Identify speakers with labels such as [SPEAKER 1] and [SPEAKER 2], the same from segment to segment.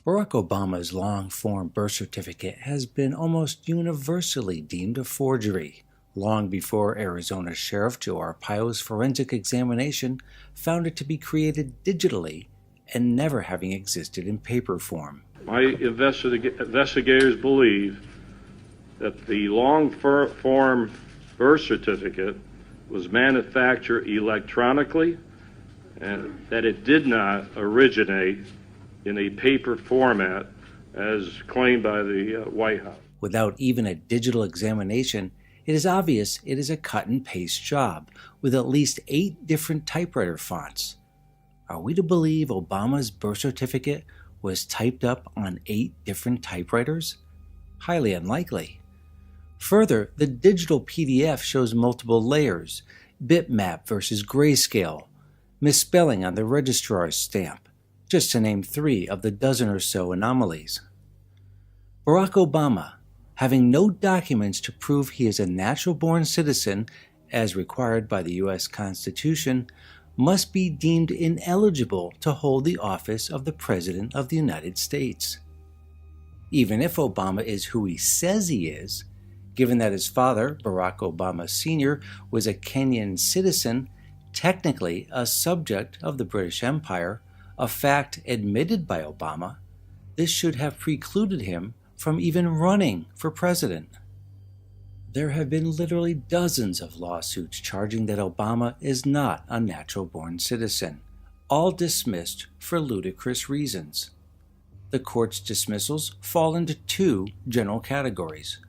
[SPEAKER 1] Barack Obama's long-form birth certificate has been almost universally deemed a forgery, long before Arizona Sheriff Joe Arpaio's forensic examination found it to be created digitally and never having existed in paper form.
[SPEAKER 2] My investigators believe that the long-form birth certificate was manufactured electronically and that it did not originate in a paper format as claimed by the White House.
[SPEAKER 1] Without even a digital examination, it is obvious it is a cut-and-paste job with at least 8 different typewriter fonts. Are we to believe Obama's birth certificate was typed up on 8 different typewriters? Highly unlikely. Further, the digital PDF shows multiple layers, bitmap versus grayscale, misspelling on the registrar's stamp, just to name 3 of the dozen or so anomalies. Barack Obama, having no documents to prove he is a natural-born citizen, as required by the U.S. Constitution, must be deemed ineligible to hold the office of the President of the United States. Even if Obama is who he says he is, given that his father, Barack Obama Sr., was a Kenyan citizen, technically a subject of the British Empire, a fact admitted by Obama, this should have precluded him from even running for president. There have been literally dozens of lawsuits charging that Obama is not a natural-born citizen, all dismissed for ludicrous reasons. The court's dismissals fall into 2 general categories.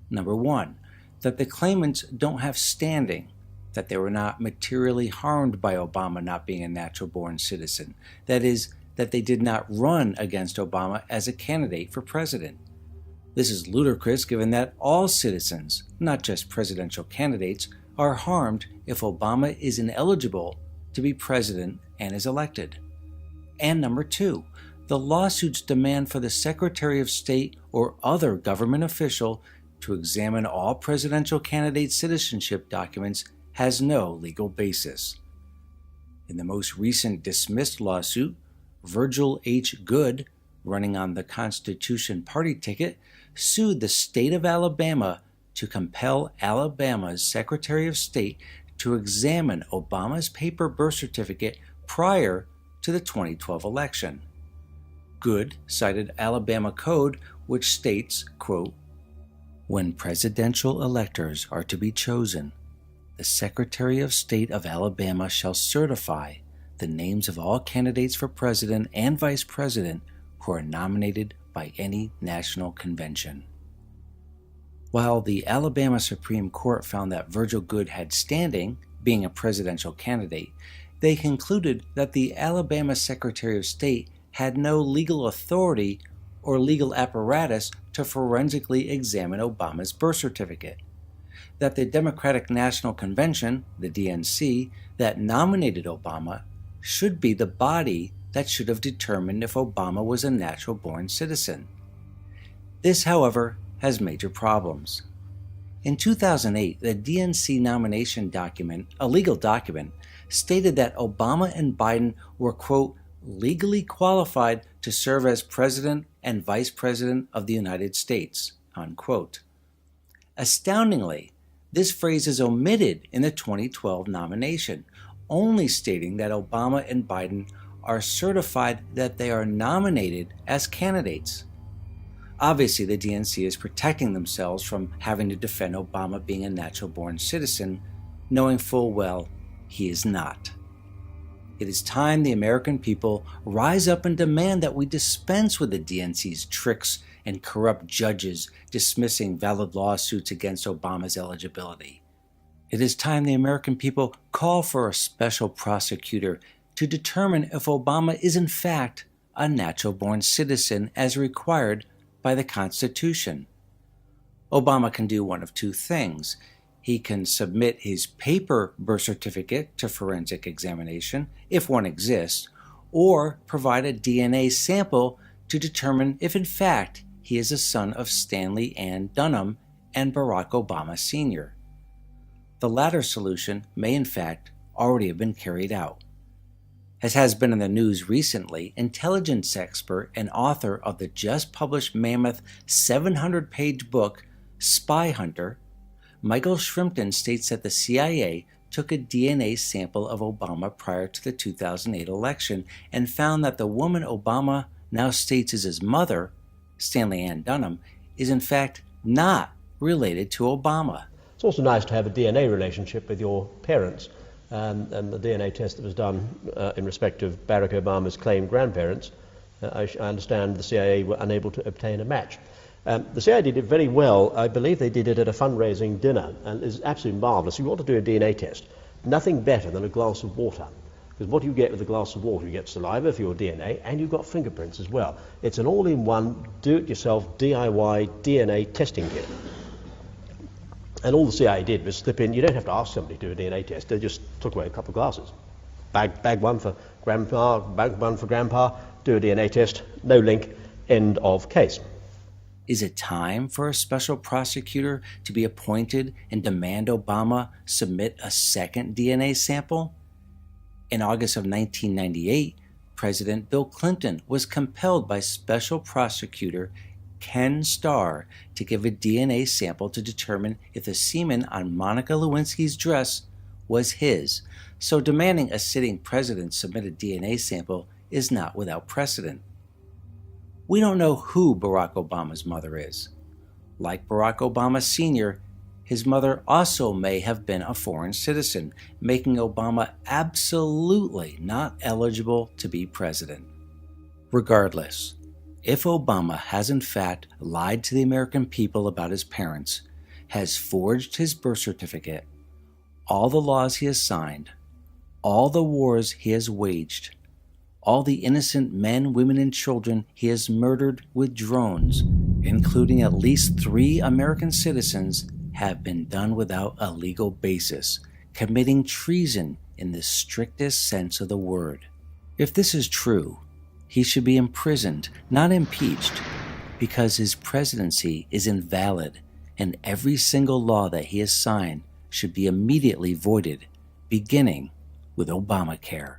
[SPEAKER 1] Number 1, that the claimants don't have standing, that they were not materially harmed by Obama not being a natural-born citizen. That is, that they did not run against Obama as a candidate for president. This is ludicrous given that all citizens, not just presidential candidates, are harmed if Obama is ineligible to be president and is elected. And number 2, the lawsuits demand for the Secretary of State or other government official to examine all presidential candidate citizenship documents has no legal basis. In the most recent dismissed lawsuit, Virgil H. Goode, running on the Constitution Party ticket, sued the state of Alabama to compel Alabama's Secretary of State to examine Obama's paper birth certificate prior to the 2012 election. Goode cited Alabama code which states, quote, "When presidential electors are to be chosen, the Secretary of State of Alabama shall certify the names of all candidates for president and vice president who are nominated by any national convention." While the Alabama Supreme Court found that Virgil Goode had standing, being a presidential candidate, they concluded that the Alabama Secretary of State had no legal authority or legal apparatus to forensically examine Obama's birth certificate. That the Democratic National Convention, the DNC, that nominated Obama should be the body that should have determined if Obama was a natural-born citizen. This, however, has major problems. In 2008, the DNC nomination document, a legal document, stated that Obama and Biden were, quote, legally qualified to serve as President and Vice President of the United States, unquote. Astoundingly, this phrase is omitted in the 2012 nomination, only stating that Obama and Biden are certified that they are nominated as candidates. Obviously, the DNC is protecting themselves from having to defend Obama being a natural-born citizen, knowing full well he is not. It is time the American people rise up and demand that we dispense with the DNC's tricks and corrupt judges dismissing valid lawsuits against Obama's eligibility. It is time the American people call for a special prosecutor to determine if Obama is in fact a natural-born citizen as required by the Constitution. Obama can do one of 2 things. He can submit his paper birth certificate to forensic examination, if one exists, or provide a DNA sample to determine if in fact he is a son of Stanley Ann Dunham and Barack Obama Sr. The latter solution may in fact already have been carried out. As has been in the news recently, intelligence expert and author of the just-published mammoth 700-page book, Spy Hunter, Michael Shrimpton states that the CIA took a DNA sample of Obama prior to the 2008 election and found that the woman Obama now states is his mother, Stanley Ann Dunham, is in fact not related to Obama.
[SPEAKER 3] It's also nice to have a DNA relationship with your parents. And the DNA test that was done in respect of Barack Obama's claimed grandparents, I understand the CIA were unable to obtain a match. The CIA did it very well. I believe they did it at a fundraising dinner, and it's absolutely marvellous. You want to do a DNA test, nothing better than a glass of water. Because what you get with a glass of water, you get saliva for your DNA, and you've got fingerprints as well. It's an all-in-one, do-it-yourself, DIY DNA testing kit. And all the CIA did was slip in. You don't have to ask somebody to do a DNA test. They just took away a couple of glasses. Bag one for grandpa, bag one for grandpa, do a DNA test, no link, end of case.
[SPEAKER 1] Is it time for a special prosecutor to be appointed and demand Obama submit a second DNA sample? In August of 1998, President Bill Clinton was compelled by special prosecutor Ken Starr to give a DNA sample to determine if the semen on Monica Lewinsky's dress was his, so demanding a sitting president submit a DNA sample is not without precedent. We don't know who Barack Obama's mother is. Like Barack Obama Sr., his mother also may have been a foreign citizen, making Obama absolutely not eligible to be president. Regardless, if Obama has in fact lied to the American people about his parents, has forged his birth certificate, all the laws he has signed, all the wars he has waged, all the innocent men, women, and children he has murdered with drones, including at least 3 American citizens, have been done without a legal basis, committing treason in the strictest sense of the word. If this is true, he should be imprisoned, not impeached, because his presidency is invalid and every single law that he has signed should be immediately voided, beginning with Obamacare.